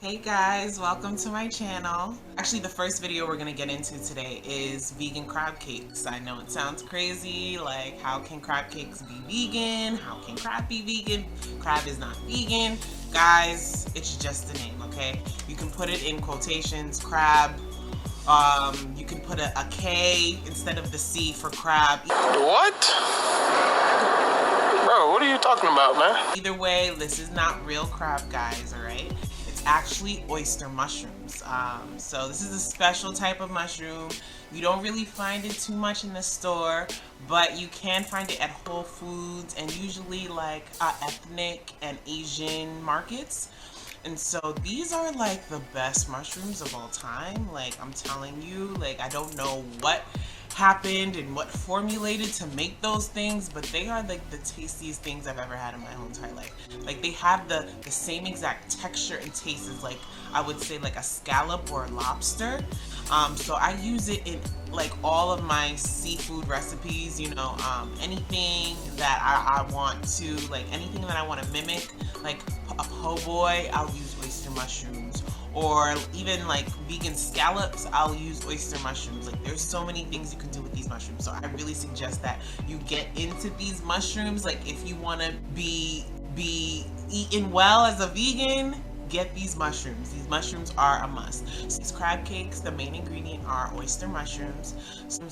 Hey guys, welcome to my channel. Actually, the first video we're gonna get into today is vegan crab cakes. I know it sounds crazy, like how can crab cakes be vegan? How can crab be vegan? Crab is not vegan. Guys, it's just a name, okay? You can put it in quotations, crab. You can put a K instead of the C for crab. What? Bro, what are you talking about, man? Either way, this is not real crab, guys, alright? It's actually oyster mushrooms. So this is a special type of mushroom. You don't really find it too much in the store, but you can find it at Whole Foods and usually like ethnic and Asian markets. And so these are like the best mushrooms of all time. Like I'm telling you, like I don't know what happened and what formulated to make those things, but they are like the tastiest things I've ever had in my whole entire life. Like they have the same exact texture and taste as like I would say like a scallop or a lobster. So I use it in like all of my seafood recipes, you know, anything that I want to, like anything that I want to mimic, like a po' boy, I'll use oyster mushrooms. Or even like vegan scallops, I'll use oyster mushrooms. Like there's so many things you can do with these mushrooms. So I really suggest that you get into these mushrooms. Like if you want to be eaten well as a vegan, get these mushrooms. These mushrooms are a must. So these crab cakes, the main ingredient are oyster mushrooms.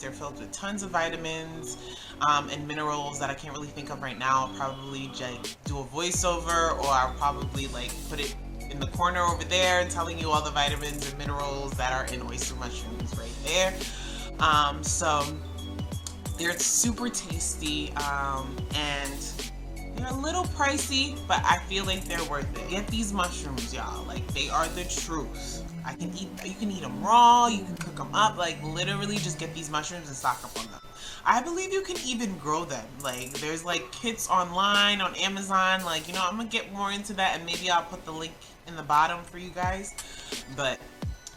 They're filled with tons of vitamins and minerals that I can't really think of right now. I'll probably like do a voiceover, or I'll probably like put it in the corner over there and telling you all the vitamins and minerals that are in oyster mushrooms right there. So they're super tasty and they're a little pricey, but I feel like they're worth it. Get these mushrooms, y'all. Like they are the truth. You can eat them raw, you can cook them up, like literally just get these mushrooms and stock up on them. I believe you can even grow them. Like there's like kits online on Amazon. Like, you know, I'm gonna get more into that and maybe I'll put the link in the bottom for you guys. But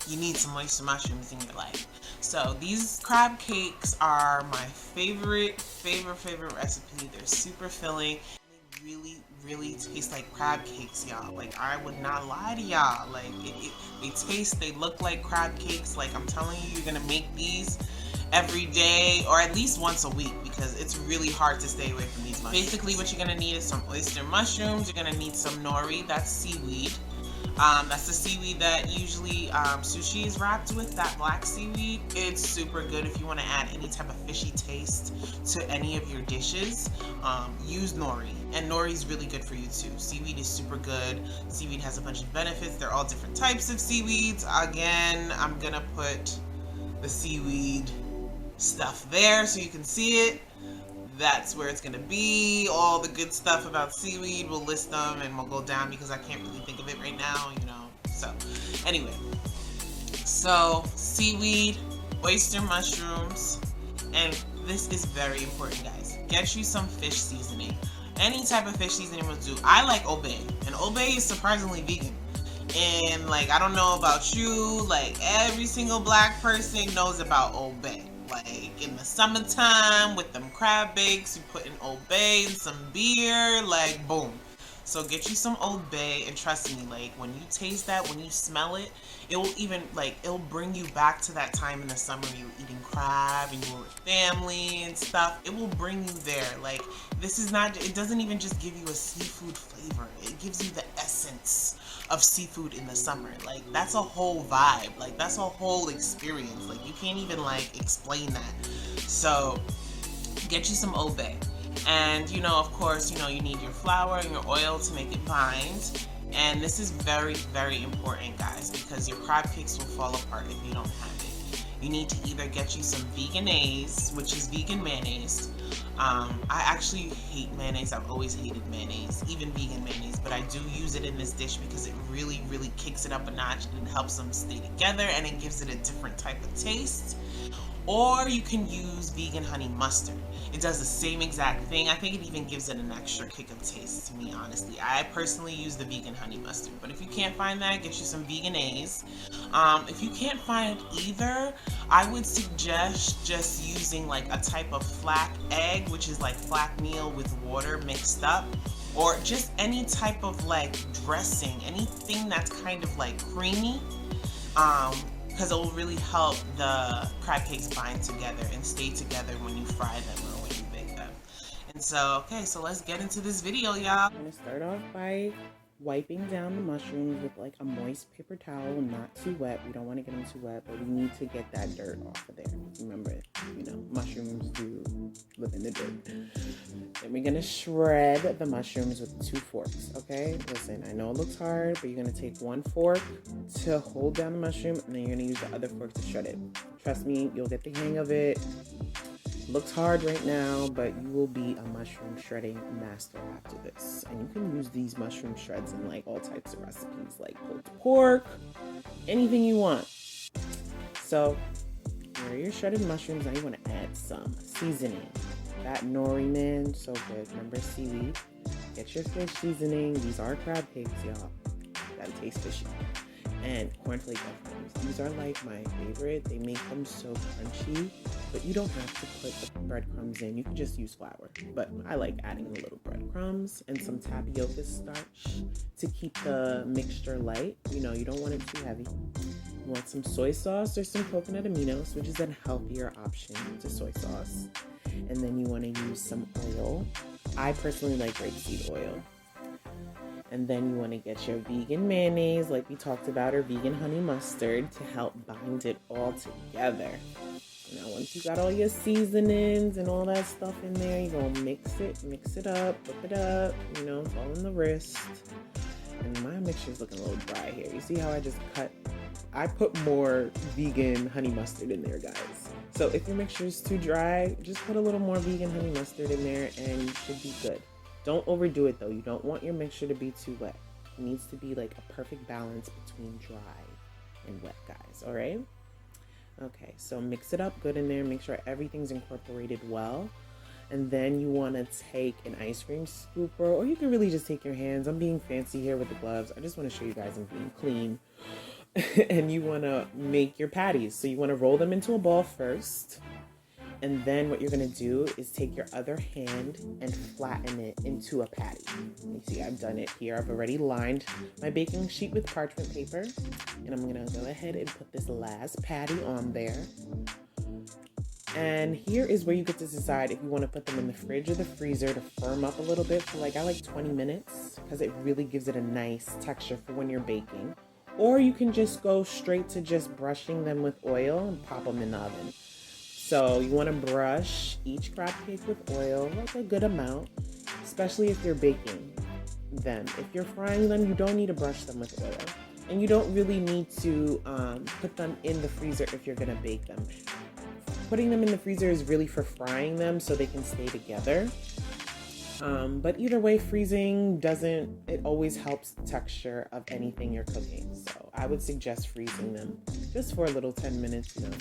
you need some oyster mushrooms in your life. So these crab cakes are my favorite recipe. They're super filling. They really taste like crab cakes, y'all. Like I would not lie to y'all. Like they look like crab cakes. Like I'm telling you, you're gonna make these every day or at least once a week because it's really hard to stay away from these mushrooms. Basically what you're gonna need is some oyster mushrooms. You're gonna need some nori, that's seaweed. That's the seaweed that usually sushi is wrapped with, that black seaweed. It's super good if you want to add any type of fishy taste to any of your dishes. Use nori, and nori is really good for you too. Seaweed is super good. Seaweed has a bunch of benefits. They're all different types of seaweeds. Again, I'm gonna put the seaweed stuff there so you can see it. That's where it's gonna be. All the good stuff about seaweed, we'll list them and we'll go down because I can't really think of it right now, you know. So anyway, so seaweed, oyster mushrooms, and this is very important, guys. Get you some fish seasoning. Any type of fish seasoning will do. I like Obey, and Obey is surprisingly vegan. And like, I don't know about you, like every single black person knows about Obey. Like in the summertime with them crab bakes, you put in Old Bay and some beer, like boom. So get you some Old Bay, and trust me, like when you taste that, when you smell it, it will even like it'll bring you back to that time in the summer you were eating crab and you were with family and stuff. It will bring you there. Like this is not, it doesn't even just give you a seafood flavor. It gives you the essence of seafood in the summer. Like that's a whole vibe. Like that's a whole experience. Like you can't even like explain that. So get you some Old Bay. And you know, of course, you know, you need your flour and your oil to make it bind. And this is very important, guys, because your crab cakes will fall apart if you don't have it. You need to either get you some Vegenaise, which is vegan mayonnaise. I actually hate mayonnaise. I've always hated mayonnaise, even vegan mayonnaise, but I do use it in this dish because it really kicks it up a notch and it helps them stay together and it gives it a different type of taste. Or you can use vegan honey mustard. It does the same exact thing. I think it even gives it an extra kick of taste, to me, honestly. I personally use the vegan honey mustard. But if you can't find that, get you some Vegenaise. If you can't find either, I would suggest just using like a type of flack egg, which is like flack meal with water mixed up. or just any type of like dressing, anything that's kind of like creamy, because it will really help the crab cakes bind together and stay together when you fry them or when you bake them. And so, okay, so let's get into this video, y'all. I'm gonna start off by wiping down the mushrooms with like a moist paper towel, not too wet. We don't want to get them too wet, but we need to get that dirt off of there. Remember, you know, mushrooms do live in the dirt. Then we're gonna shred the mushrooms with 2 forks, okay? Listen, I know it looks hard, but you're gonna take 1 fork to hold down the mushroom, and then you're gonna use the other fork to shred it. Trust me, you'll get the hang of it. Looks hard right now, but you will be a mushroom shredding master after this. And you can use these mushroom shreds in like all types of recipes, like pulled pork, anything you want. So here are your shredded mushrooms. Now you want to add some seasoning. That nori, man, so good. Remember seaweed? Get your fish seasoning. These are crab cakes, y'all. Gotta taste fishy. And cornflake breadcrumbs. These are like my favorite. They make them so crunchy, but you don't have to put the breadcrumbs in. You can just use flour, but I like adding a little breadcrumbs and some tapioca starch to keep the mixture light. You know, you don't want it too heavy. You want some soy sauce or some coconut aminos, which is a healthier option to soy sauce. And then you want to use some oil. I personally like grapeseed oil. And then you want to get your vegan mayonnaise, like we talked about, or vegan honey mustard to help bind it all together. Now, once you got all your seasonings and all that stuff in there, you're going to mix it up, whip it up, you know, it's all in the wrist. And my mixture's looking a little dry here. You see how I just I put more vegan honey mustard in there, guys. So if your mixture is too dry, just put a little more vegan honey mustard in there and you should be good. Don't overdo it though. You don't want your mixture to be too wet. It needs to be like a perfect balance between dry and wet, guys. All right? Okay, so mix it up good in there. Make sure everything's incorporated well. And then you want to take an ice cream scooper, or you can really just take your hands. I'm being fancy here with the gloves. I just want to show you guys I'm being clean. And you want to make your patties. So you want to roll them into a ball first. And then what you're going to do is take your other hand and flatten it into a patty. You see, I've done it here. I've already lined my baking sheet with parchment paper. And I'm going to go ahead and put this last patty on there. And here is where you get to decide if you want to put them in the fridge or the freezer to firm up a little bit for like, I like 20 minutes because it really gives it a nice texture for when you're baking. Or you can just go straight to just brushing them with oil and pop them in the oven. So you want to brush each crab cake with oil, like a good amount, especially if you're baking them. If you're frying them, you don't need to brush them with oil. And you don't really need to put them in the freezer if you're going to bake them. Putting them in the freezer is really for frying them so they can stay together. But either way, freezing it always helps the texture of anything you're cooking. So I would suggest freezing them just for a little 10 minutes, you know.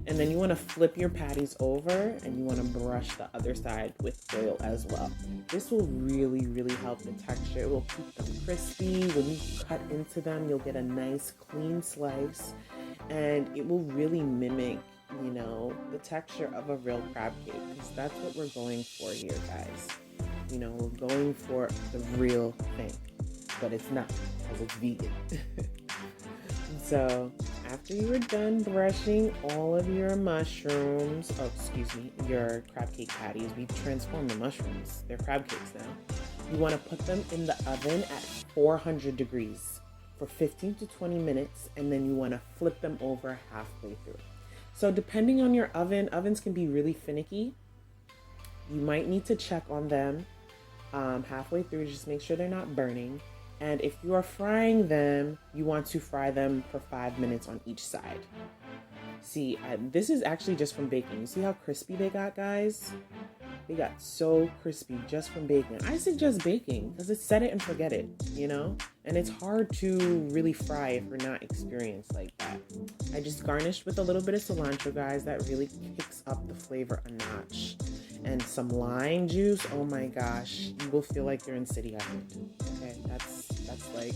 And then you want to flip your patties over and you want to brush the other side with oil as well. This will really, really help the texture. It will keep them crispy. When you cut into them, you'll get a nice clean slice and it will really mimic, you know, the texture of a real crab cake, because that's what we're going for here, guys. You know, we're going for the real thing, but it's not because it's vegan. So after you are done brushing all of your mushrooms, your crab cake patties, we've transformed the mushrooms. They're crab cakes now. You want to put them in the oven at 400 degrees for 15 to 20 minutes, and then you want to flip them over halfway through. So depending on your oven, ovens can be really finicky. You might need to check on them halfway through, just make sure they're not burning. And if you are frying them, you want to fry them for 5 minutes on each side. See, this is actually just from baking. You see how crispy they got, guys? They got so crispy just from baking. I suggest baking because it's set it and forget it, you know? And it's hard to really fry if you're not experienced like that. I just garnished with a little bit of cilantro, guys. That really kicks up the flavor a notch. And some lime juice. Oh my gosh. You will feel like you're in City Island. Okay, that's like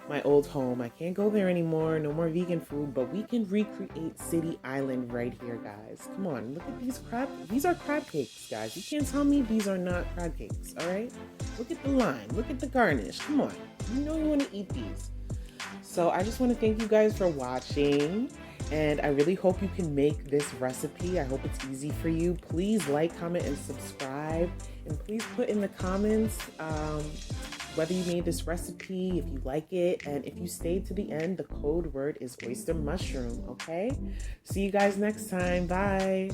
my old home. I can't go there anymore. No more vegan food, but we can recreate City Island right here, guys. Come on, look at these crab. These are crab cakes, guys. You can't tell me these are not crab cakes, all right? Look at the line. Look at the garnish. Come on. You know you want to eat these. So I just want to thank you guys for watching. And I really hope you can make this recipe. I hope it's easy for you. Please like, comment, and subscribe. And please put in the comments whether you made this recipe, if you like it. And if you stayed to the end, the code word is oyster mushroom, okay? See you guys next time. Bye.